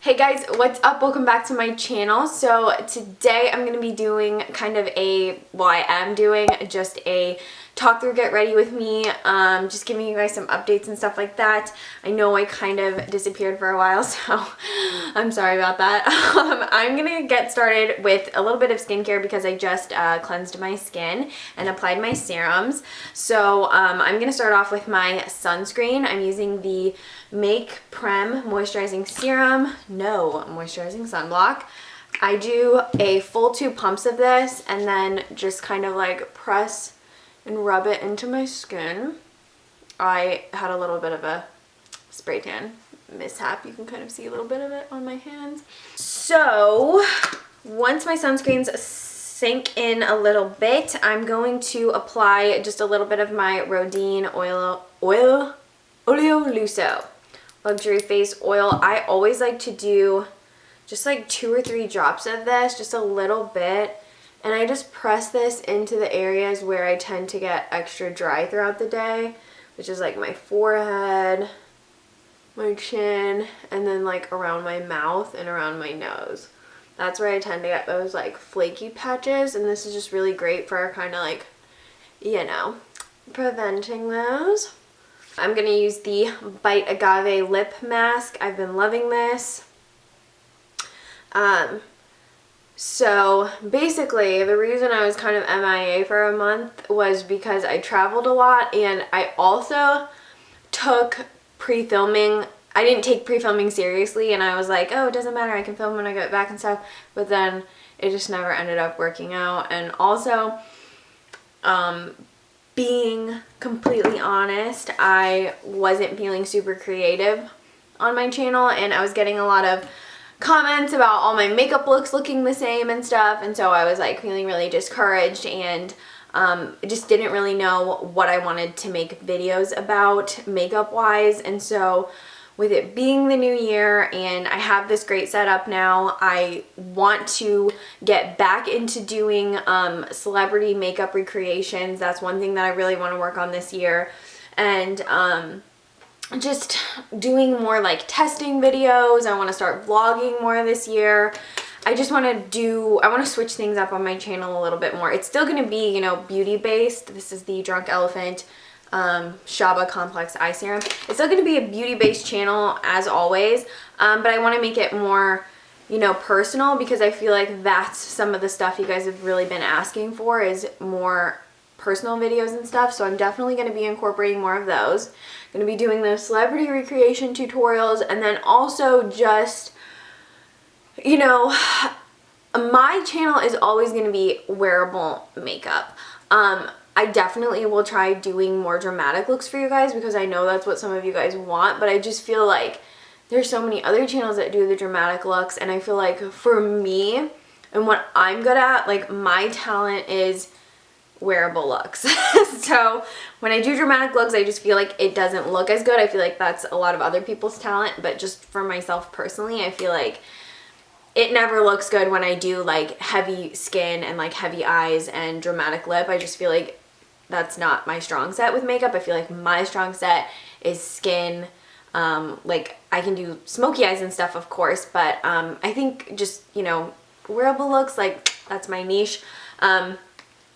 Hey guys, what's up? Welcome back to my channel. So today I'm going to be doing kind of a, well, I am doing just a talk through, get ready with me, just giving you guys some updates and stuff like that. I know I kind of disappeared for a while, so I'm sorry about that. I'm going to get started with a little bit of skincare because I just cleansed my skin and applied my serums. So I'm going to start off with my sunscreen. I'm using the Make Prem Moisturizing Serum, no moisturizing sunblock. I do a full 2 pumps of this and then just kind of like press and rub it into my skin. I had a little bit of a spray tan mishap. You can kind of see a little bit of it on my hands. So once my sunscreens sink in a little bit, I'm going to apply just a little bit of my Rodin Oleo Lusso Luxury Face Oil. I always like to do just like 2 or 3 drops of this, just a little bit. And I just press this into the areas where I tend to get extra dry throughout the day, which is like my forehead, my chin, and then like around my mouth and around my nose. That's where I tend to get those like flaky patches, and this is just really great for kind of like, you know, preventing those. I'm going to use the Bite Agave Lip Mask. I've been loving this. So basically the reason I was kind of MIA for a month was because I traveled a lot, and I also took pre-filming. I didn't take pre-filming seriously, and I was like, oh, it doesn't matter, I can film when I get back and stuff, but then it just never ended up working out. And also, being completely honest, I wasn't feeling super creative on my channel, and I was getting a lot of comments about all my makeup looks looking the same and stuff, and so I was like feeling really discouraged, and just didn't really know what I wanted to make videos about makeup wise. And so with it being the new year and I have this great setup now, I want to get back into doing celebrity makeup recreations. That's one thing that I really want to work on this year, and just doing more like testing videos. I want to start vlogging more this year. I just want to switch things up on my channel a little bit more. It's still going to be, you know, beauty based. This is the Drunk Elephant Shaba Complex Eye Serum. It's still going to be a beauty based channel as always, but I want to make it more, you know, personal, because I feel like that's some of the stuff you guys have really been asking for, is more personal videos and stuff. So I'm definitely going to be incorporating more of those. I'm going to be doing those celebrity recreation tutorials, and then also just, you know, my channel is always going to be wearable makeup. I definitely will try doing more dramatic looks for you guys, because I know that's what some of you guys want, but I just feel like there's so many other channels that do the dramatic looks, and I feel like for me and what I'm good at, like my talent is wearable looks. So when I do dramatic looks, I just feel like it doesn't look as good. I feel like that's a lot of other people's talent, but just for myself personally, I feel like it never looks good when I do like heavy skin and like heavy eyes and dramatic lip. I just feel like that's not my strong set with makeup. I feel like my strong set is skin. Like I can do smoky eyes and stuff, of course, but I think just, you know, wearable looks, like that's my niche.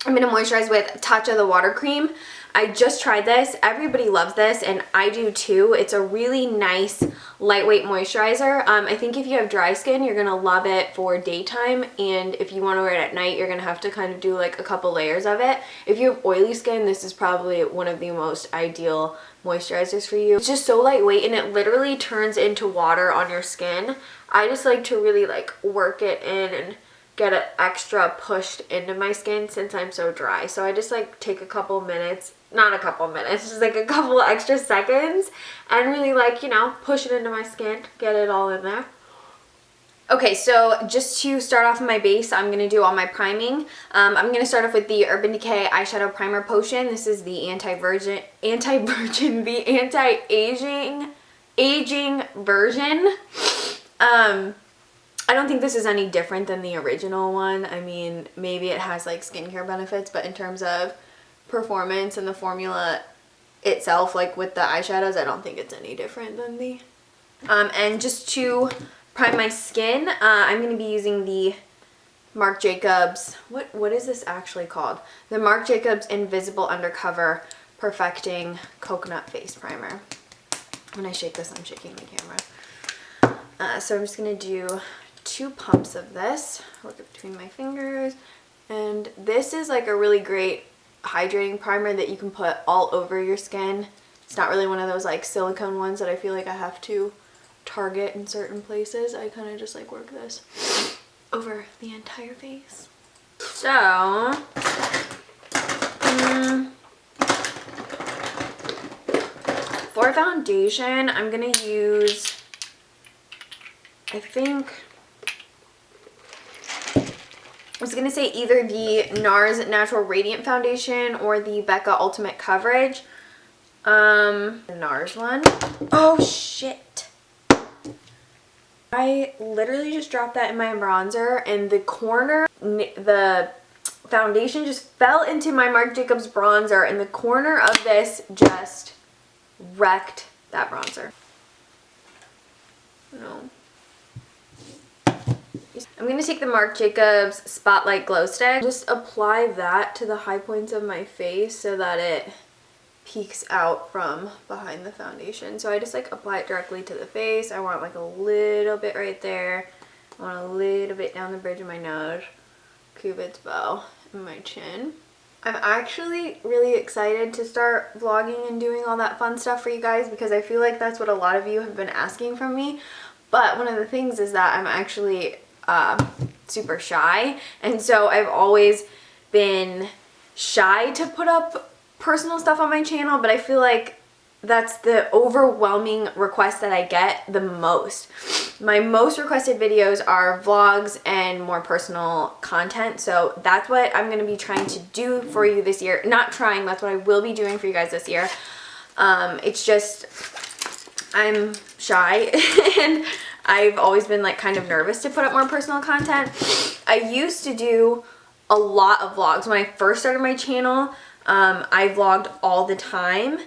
I'm going to moisturize with Tatcha the Water Cream. I just tried this. Everybody loves this, and I do too. It's a really nice, lightweight moisturizer. I think if you have dry skin, you're going to love it for daytime, and if you want to wear it at night, you're going to have to kind of do like a couple layers of it. If you have oily skin, this is probably one of the most ideal moisturizers for you. It's just so lightweight, and it literally turns into water on your skin. I just like to really like work it in and get it extra pushed into my skin since I'm so dry. So I just like take a couple minutes, not a couple minutes, just like a couple extra seconds, and really like, you know, push it into my skin, get it all in there. Okay, so just to start off my base, I'm going to do all my priming. I'm going to start off with the Urban Decay Eyeshadow Primer Potion. This is the anti-aging version. I don't think this is any different than the original one. I mean, maybe it has like skincare benefits, but in terms of performance and the formula itself, like with the eyeshadows, I don't think it's any different than the And just to prime my skin, I'm going to be using the Marc Jacobs, what is this actually called? The Marc Jacobs Invisible Undercover Perfecting Coconut Face Primer. When I shake this, I'm shaking the camera. So I'm just going to do 2 pumps of this, work it between my fingers. And this is like a really great hydrating primer that you can put all over your skin. It's not really one of those like silicone ones that I feel like I have to target in certain places. I kind of just like work this over the entire face. So, for foundation, I'm going to use, I think, I was going to say either the NARS Natural Radiant Foundation or the Becca Ultimate Coverage. The NARS one. Oh, shit. I literally just dropped that in my bronzer and the corner, the foundation just fell into my Marc Jacobs bronzer and the corner of this just wrecked that bronzer. No. I'm going to take the Marc Jacobs Spotlight Glow Stick. Just apply that to the high points of my face so that it peeks out from behind the foundation. So I just like apply it directly to the face. I want like a little bit right there. I want a little bit down the bridge of my nose, Cupid's bow, and my chin. I'm actually really excited to start vlogging and doing all that fun stuff for you guys because I feel like that's what a lot of you have been asking from me. But one of the things is that I'm actually super shy, and so I've always been shy to put up personal stuff on my channel, but I feel like that's the overwhelming request that I get the most. My most requested videos are vlogs and more personal content, so that's what I'm going to be trying to do for you this year. Not trying, that's what I will be doing for you guys this year. It's just, I'm shy and I've always been like kind of nervous to put up more personal content. I used to do a lot of vlogs. When I first started my channel, I vlogged all the time,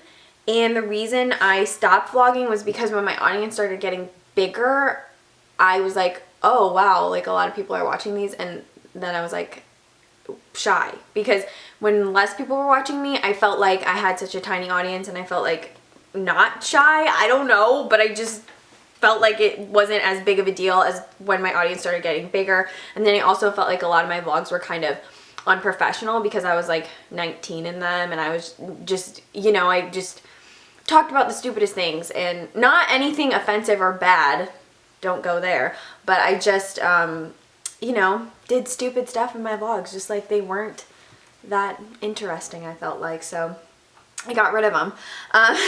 and the reason I stopped vlogging was because when my audience started getting bigger, I was like, oh wow, like a lot of people are watching these, and then I was like shy because when less people were watching me, I felt like I had such a tiny audience and I felt like not shy, I don't know, but I just felt like it wasn't as big of a deal as when my audience started getting bigger. And then I also felt like a lot of my vlogs were kind of unprofessional because I was like 19 in them and I was just, you know, I just talked about the stupidest things and not anything offensive or bad, don't go there, but I just, you know, did stupid stuff in my vlogs just like they weren't that interesting, I felt like, so I got rid of them.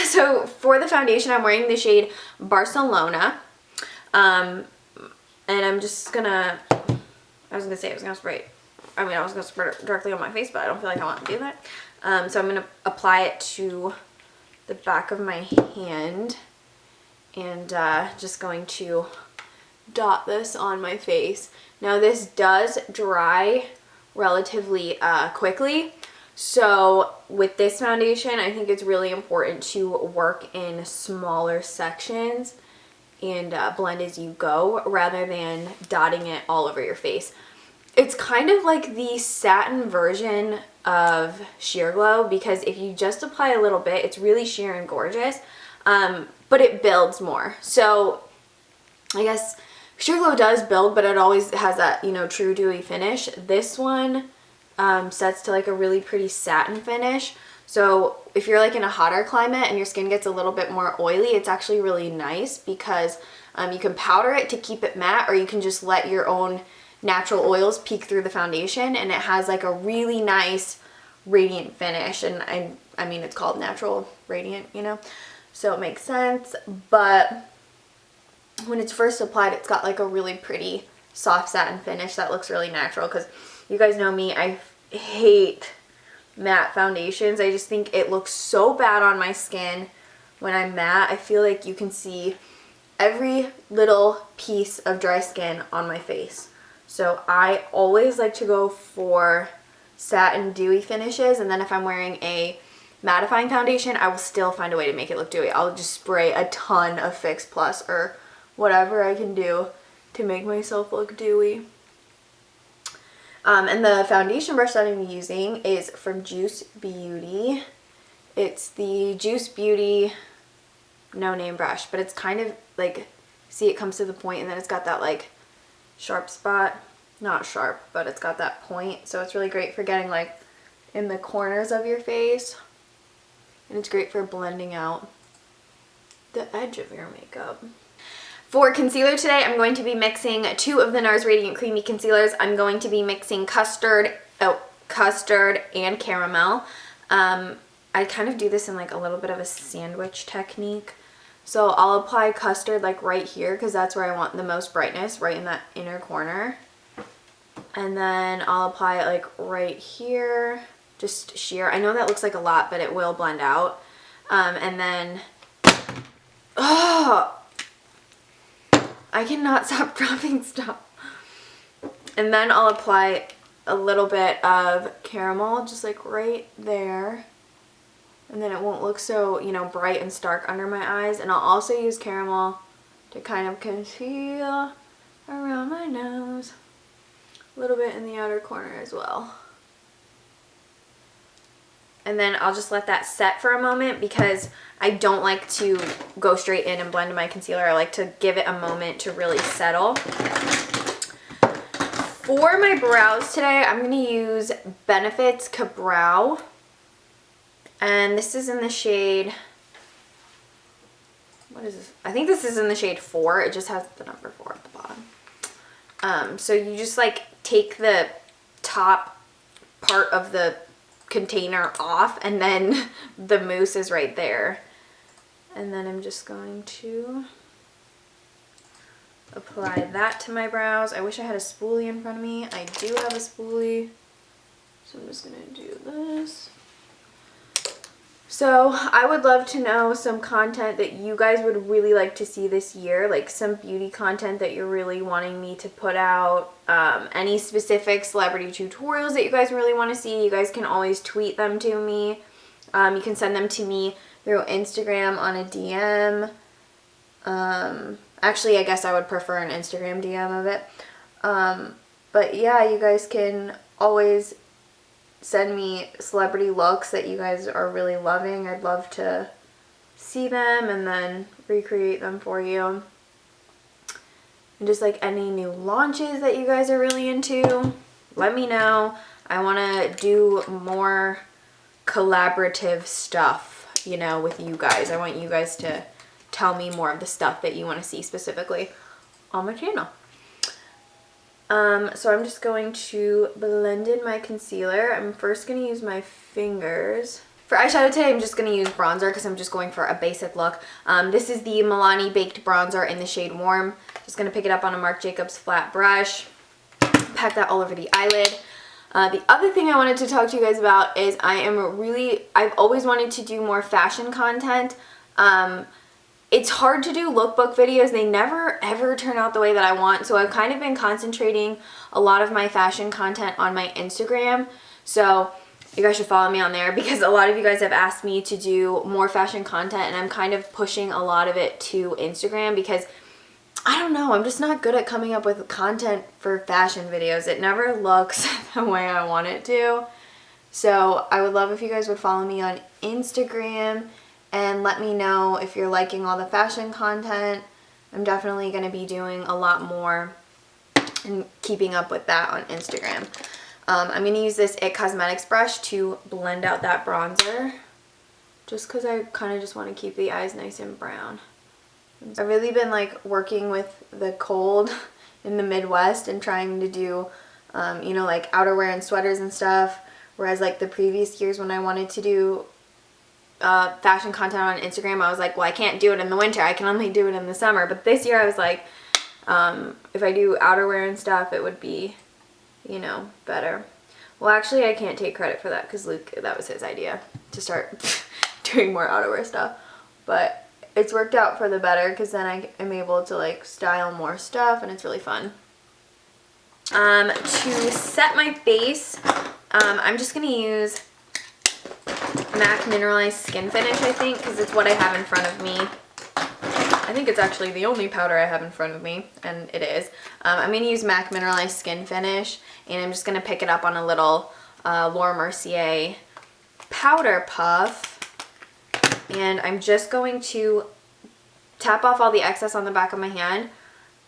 So for the foundation, I'm wearing the shade Barcelona, and I'm just gonna, I was gonna spray it. I mean, I was going to spread it directly on my face, but I don't feel like I want to do that. So I'm going to apply it to the back of my hand and just going to dot this on my face. Now this does dry relatively quickly. So with this foundation, I think it's really important to work in smaller sections and blend as you go rather than dotting it all over your face. It's kind of like the satin version of Sheer Glow because if you just apply a little bit, it's really sheer and gorgeous, but it builds more. So I guess Sheer Glow does build, but it always has that, you know, true dewy finish. This one sets to like a really pretty satin finish. So if you're like in a hotter climate and your skin gets a little bit more oily, it's actually really nice because you can powder it to keep it matte, or you can just let your own natural oils peek through the foundation, and it has like a really nice radiant finish. And I mean, it's called natural radiant, you know, so it makes sense. But when it's first applied, it's got like a really pretty soft satin finish that looks really natural, because you guys know me, I hate matte foundations. I just think it looks so bad on my skin when I'm matte. I feel like you can see every little piece of dry skin on my face. So I always like to go for satin dewy finishes, and then if I'm wearing a mattifying foundation, I will still find a way to make it look dewy. I'll just spray a ton of Fix Plus or whatever I can do to make myself look dewy. And the foundation brush that I'm using is from Juice Beauty. It's the Juice Beauty No Name brush, but it's kind of like, see, it comes to the point and then it's got that like sharp spot. Not sharp, but it's got that point. So it's really great for getting like in the corners of your face. And it's great for blending out the edge of your makeup. For concealer today, I'm going to be mixing 2 of the NARS Radiant Creamy Concealers. I'm going to be mixing custard and caramel. I kind of do this in like a little bit of a sandwich technique. So I'll apply custard like right here because that's where I want the most brightness, right in that inner corner. And then I'll apply it like right here, just sheer. I know that looks like a lot, but it will blend out. And then, oh, I cannot stop dropping stuff. And then I'll apply a little bit of caramel, just like right there. And then it won't look so, you know, bright and stark under my eyes. And I'll also use caramel to kind of conceal around my nose. A little bit in the outer corner as well. And then I'll just let that set for a moment because I don't like to go straight in and blend my concealer. I like to give it a moment to really settle. For my brows today, I'm going to use Benefit's Ka-Brow. And this is in the shade, what is this? I think this is in the shade 4. It just has the number 4 at the bottom. So you just like take the top part of the container off and then the mousse is right there. And then I'm just going to apply that to my brows. I wish I had a spoolie in front of me. I do have a spoolie. So I'm just going to do this. So I would love to know some content that you guys would really like to see this year, like some beauty content that you're really wanting me to put out, any specific celebrity tutorials that you guys really want to see. You guys can always tweet them to me. You can send them to me through Instagram on a DM. Actually, I guess I would prefer an Instagram DM of it. But yeah, you guys can always send me celebrity looks that you guys are really loving. I'd love to see them and then recreate them for you. And just like any new launches that you guys are really into, let me know. I want to do more collaborative stuff, you know, with you guys. I want you guys to tell me more of the stuff that you want to see specifically on my channel. So I'm just going to blend in my concealer. I'm first going to use my fingers. For eyeshadow today, I'm just going to use bronzer because I'm just going for a basic look. This is the Milani Baked Bronzer in the shade Warm. Just going to pick it up on a Marc Jacobs flat brush. Pack that all over the eyelid. The other thing I wanted to talk to you guys about is I've always wanted to do more fashion content. It's hard to do lookbook videos. They never ever turn out the way that I want. So I've kind of been concentrating a lot of my fashion content on my Instagram. So you guys should follow me on there because a lot of you guys have asked me to do more fashion content and I'm kind of pushing a lot of it to Instagram because I don't know, I'm just not good at coming up with content for fashion videos. It never looks the way I want it to. So I would love if you guys would follow me on Instagram and let me know if you're liking all the fashion content. I'm definitely going to be doing a lot more and keeping up with that on Instagram. I'm going to use this IT Cosmetics brush to blend out that bronzer. Just because I kind of just want to keep the eyes nice and brown. I've really been like working with the cold in the Midwest and trying to do, you know, like outerwear and sweaters and stuff. Whereas like the previous years when I wanted to do fashion content on Instagram, I was like, well, I can't do it in the winter. I can only do it in the summer. But this year I was like, if I do outerwear and stuff, it would be, you know, better. Well, actually, I can't take credit for that because Luke, that was his idea to start doing more outerwear stuff. But it's worked out for the better because then I am able to like style more stuff and it's really fun. To set my face, I'm just going to use MAC Mineralized Skin Finish, I think, because it's what I have in front of me. I think it's actually the only powder I have in front of me, and it is. I'm going to use MAC Mineralized Skin Finish, and I'm just going to pick it up on a little Laura Mercier powder puff, and I'm just going to tap off all the excess on the back of my hand,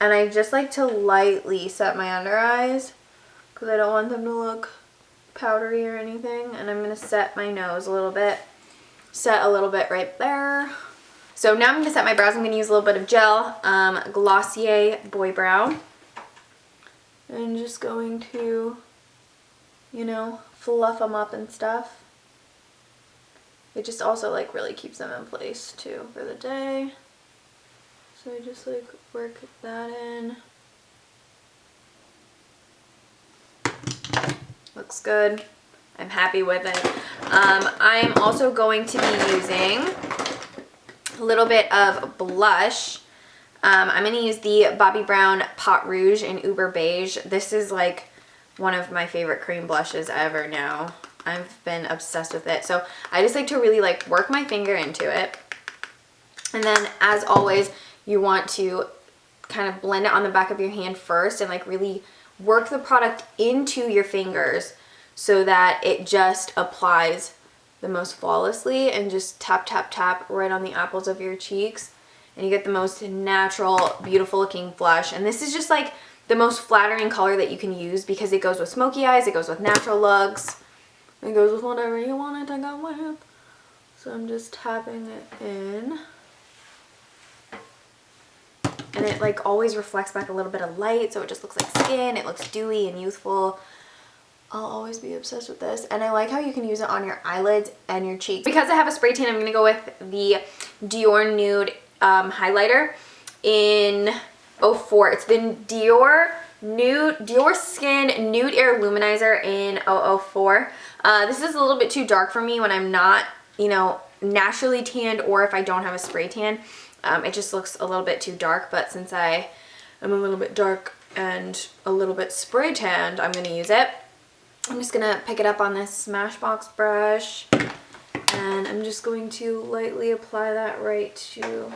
and I just like to lightly set my under eyes because I don't want them to look powdery or anything. And I'm going to set my nose a little bit, set a little bit right there. So now I'm going to set my brows. I'm going to use a little bit of gel, Glossier Boy Brow. And just going to, you know, fluff them up and stuff. It just also like really keeps them in place too for the day. So I just like work that in. Looks good. I'm happy with it. I'm also going to be using a little bit of blush. I'm going to use the Bobbi Brown Pot Rouge in Uber Beige. This is like one of my favorite cream blushes ever now. I've been obsessed with it. So I just like to really like work my finger into it. And then as always, you want to kind of blend it on the back of your hand first and like really work the product into your fingers so that it just applies the most flawlessly, and just tap, tap, tap right on the apples of your cheeks. And you get the most natural, beautiful looking blush. And this is just like the most flattering color that you can use because it goes with smoky eyes, it goes with natural looks, it goes with whatever you want it to go with. So I'm just tapping it in. And it like always reflects back a little bit of light, so it just looks like skin. It looks dewy and youthful. I'll always be obsessed with this. And I like how you can use it on your eyelids and your cheeks. Because I have a spray tan, I'm going to go with the Dior Nude highlighter in 04. It's the Dior Skin Nude Air Luminizer in 004. This is a little bit too dark for me when I'm not, you know, naturally tanned, or if I don't have a spray tan. It just looks a little bit too dark, but since I am a little bit dark and a little bit spray tanned, I'm going to use it. I'm just going to pick it up on this Smashbox brush, and I'm just going to lightly apply that right to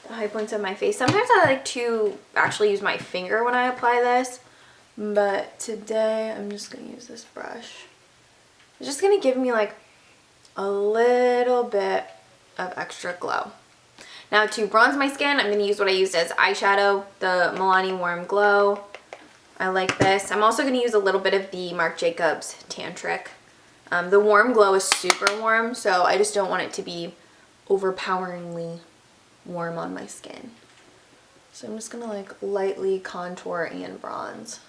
the high points of my face. Sometimes I like to actually use my finger when I apply this, but today I'm just going to use this brush. It's just going to give me like a little bit of extra glow. Now to bronze my skin, I'm going to use what I used as eyeshadow, the Milani Warm Glow. I like this. I'm also going to use a little bit of the Marc Jacobs Tantric. The Warm Glow is super warm, so I just don't want it to be overpoweringly warm on my skin. So I'm just going to like lightly contour and bronze.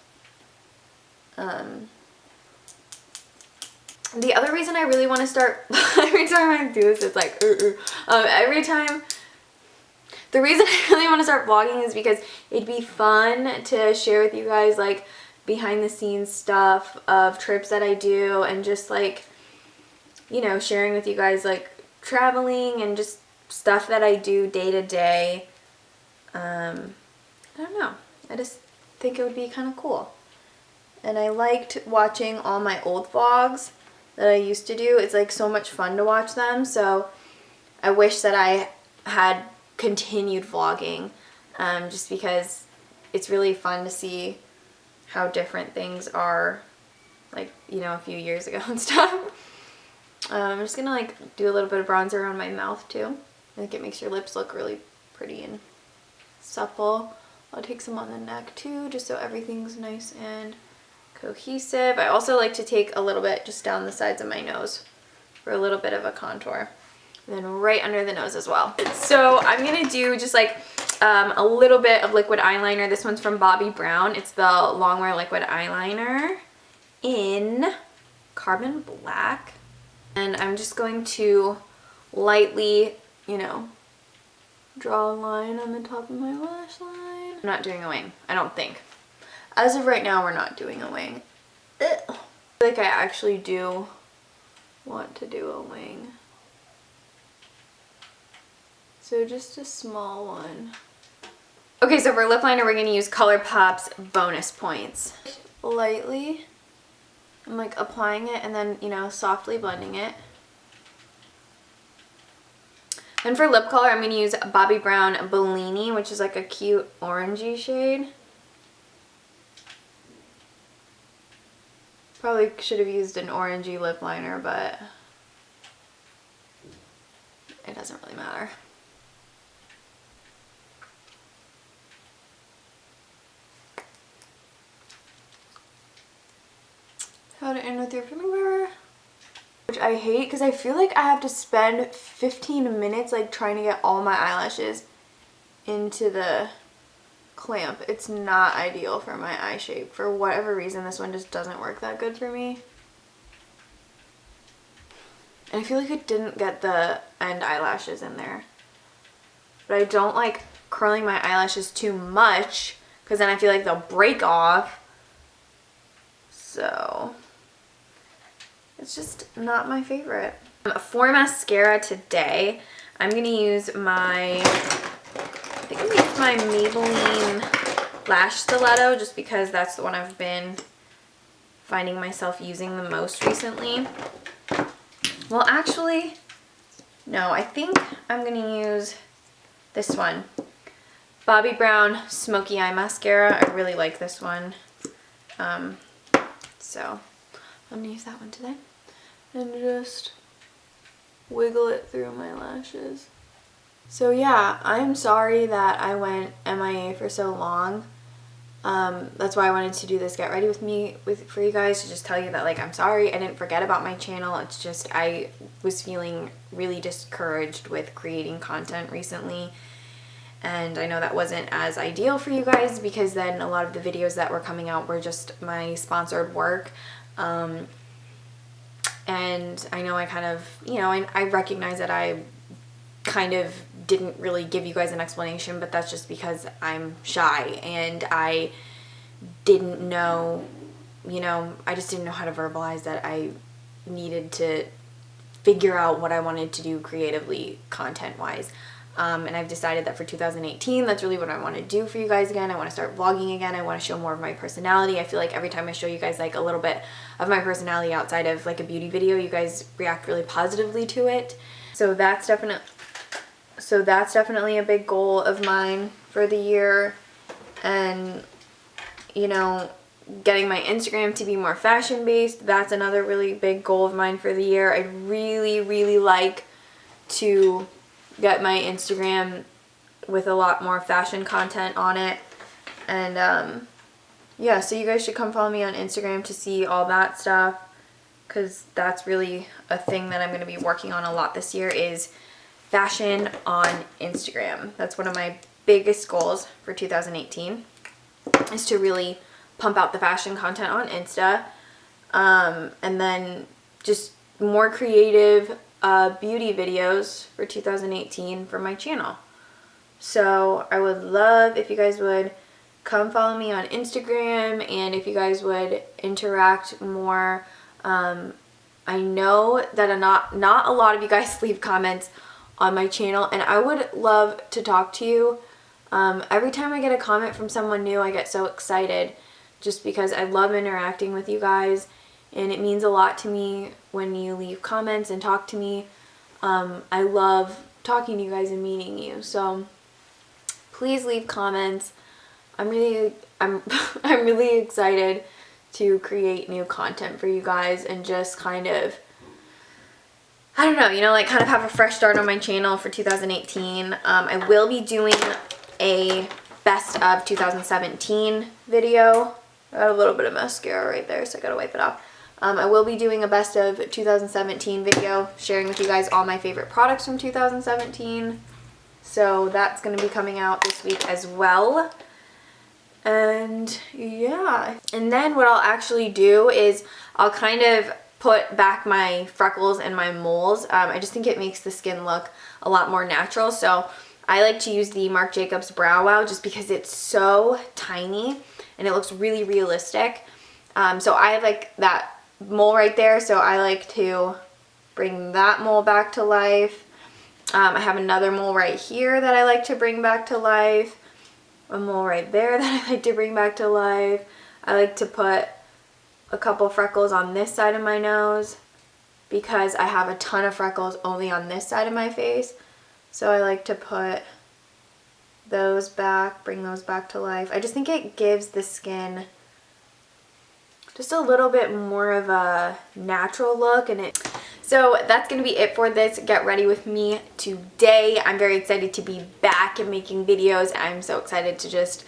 The other reason I really want to start, every time I do this, it's like, the reason I really want to start vlogging is because it'd be fun to share with you guys like behind the scenes stuff of trips that I do, and just like, you know, sharing with you guys like traveling and just stuff that I do day to day. I don't know. I just think it would be kind of cool. And I liked watching all my old vlogs that I used to do. It's like so much fun to watch them. So I wish that I had continued vlogging, just because it's really fun to see how different things are, like, you know, a few years ago and stuff. I'm just gonna like do a little bit of bronzer around my mouth too. I think it makes your lips look really pretty and supple. I'll take some on the neck too, just so everything's nice and cohesive. I also like to take a little bit just down the sides of my nose for a little bit of a contour. And then right under the nose as well. So I'm going to do just like a little bit of liquid eyeliner. This one's from Bobbi Brown. It's the Longwear Liquid Eyeliner in Carbon Black. And I'm just going to lightly, you know, draw a line on the top of my lash line. I'm not doing a wing, I don't think. As of right now, we're not doing a wing. I feel like I actually do want to do a wing. So just a small one. Okay, so for lip liner, we're going to use Colourpop's Bonus Points. Lightly, I'm like applying it and then, you know, softly blending it. And for lip color, I'm going to use Bobbi Brown Bellini, which is like a cute orangey shade. Probably should have used an orangey lip liner, but it doesn't really matter. Pat it in with your finger. Which I hate because I feel like I have to spend 15 minutes like trying to get all my eyelashes into the clamp. It's not ideal for my eye shape. For whatever reason, this one just doesn't work that good for me. And I feel like it didn't get the end eyelashes in there. But I don't like curling my eyelashes too much because then I feel like they'll break off. So it's just not my favorite. For mascara today, I'm going to use my, I think I'm going to use my Maybelline Lash Stiletto just because that's the one I've been finding myself using the most recently. Well, actually, no, I think I'm going to use this one. Bobbi Brown Smoky Eye Mascara. I really like this one. So I'm going to use that one today. And just wiggle it through my lashes. So yeah, I'm sorry that I went MIA for so long. That's why I wanted to do this Get Ready With Me for you guys, to just tell you that like I'm sorry. I didn't forget about my channel. It's just I was feeling really discouraged with creating content recently. And I know that wasn't as ideal for you guys because then a lot of the videos that were coming out were just my sponsored work. And I know I kind of, you know, I recognize that I kind of didn't really give you guys an explanation, but that's just because I'm shy and I didn't know, you know, I just didn't know how to verbalize that I needed to figure out what I wanted to do creatively, content-wise. And I've decided that for 2018, that's really what I want to do for you guys again. I want to start vlogging again. I want to show more of my personality. I feel like every time I show you guys like a little bit of my personality outside of like a beauty video, you guys react really positively to it. So that's definitely a big goal of mine for the year. And, you know, getting my Instagram to be more fashion-based, that's another really big goal of mine for the year. I'd really, really like to get my Instagram with a lot more fashion content on it. And yeah, so you guys should come follow me on Instagram to see all that stuff, because that's really a thing that I'm going to be working on a lot this year, is fashion on Instagram. That's one of my biggest goals for 2018, is to really pump out the fashion content on Insta. And then just more creative beauty videos for 2018 for my channel. So I would love if you guys would come follow me on Instagram, and if you guys would interact more. I know that not a lot of you guys leave comments on my channel, and I would love to talk to you. Every time I get a comment from someone new, I get so excited just because I love interacting with you guys. And it means a lot to me when you leave comments and talk to me. I love talking to you guys and meeting you. So please leave comments. I'm really excited to create new content for you guys and just kind of, I don't know, you know, like kind of have a fresh start on my channel for 2018. I will be doing a best of 2017 video. I got a little bit of mascara right there, so I gotta wipe it off. I will be doing a best of 2017 video, sharing with you guys all my favorite products from 2017. So that's going to be coming out this week as well. And yeah. And then what I'll actually do is I'll kind of put back my freckles and my moles. I just think it makes the skin look a lot more natural. So I like to use the Marc Jacobs Brow Wow just because it's so tiny and it looks really realistic. So I have like that mole right there, so I like to bring that mole back to life. I have another mole right here that I like to bring back to life. A mole right there that I like to bring back to life. I like to put a couple freckles on this side of my nose because I have a ton of freckles only on this side of my face. So I like to put those back, bring those back to life. I just think it gives the skin just a little bit more of a natural look. So that's going to be it for this Get Ready With Me today. I'm very excited to be back and making videos. I'm so excited to just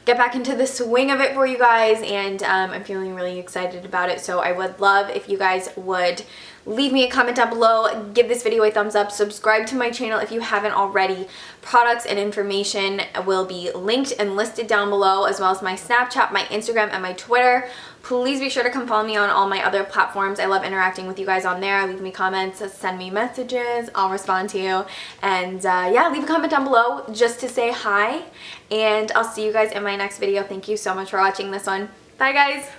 get back into the swing of it for you guys, and I'm feeling really excited about it. So I would love if you guys would leave me a comment down below, give this video a thumbs up, subscribe to my channel if you haven't already. Products and information will be linked and listed down below, as well as my Snapchat, my Instagram, and my Twitter. Please be sure to come follow me on all my other platforms. I love interacting with you guys on there. Leave me comments, send me messages, I'll respond to you. And yeah, leave a comment down below just to say hi. And I'll see you guys in my next video. Thank you so much for watching this one. Bye guys!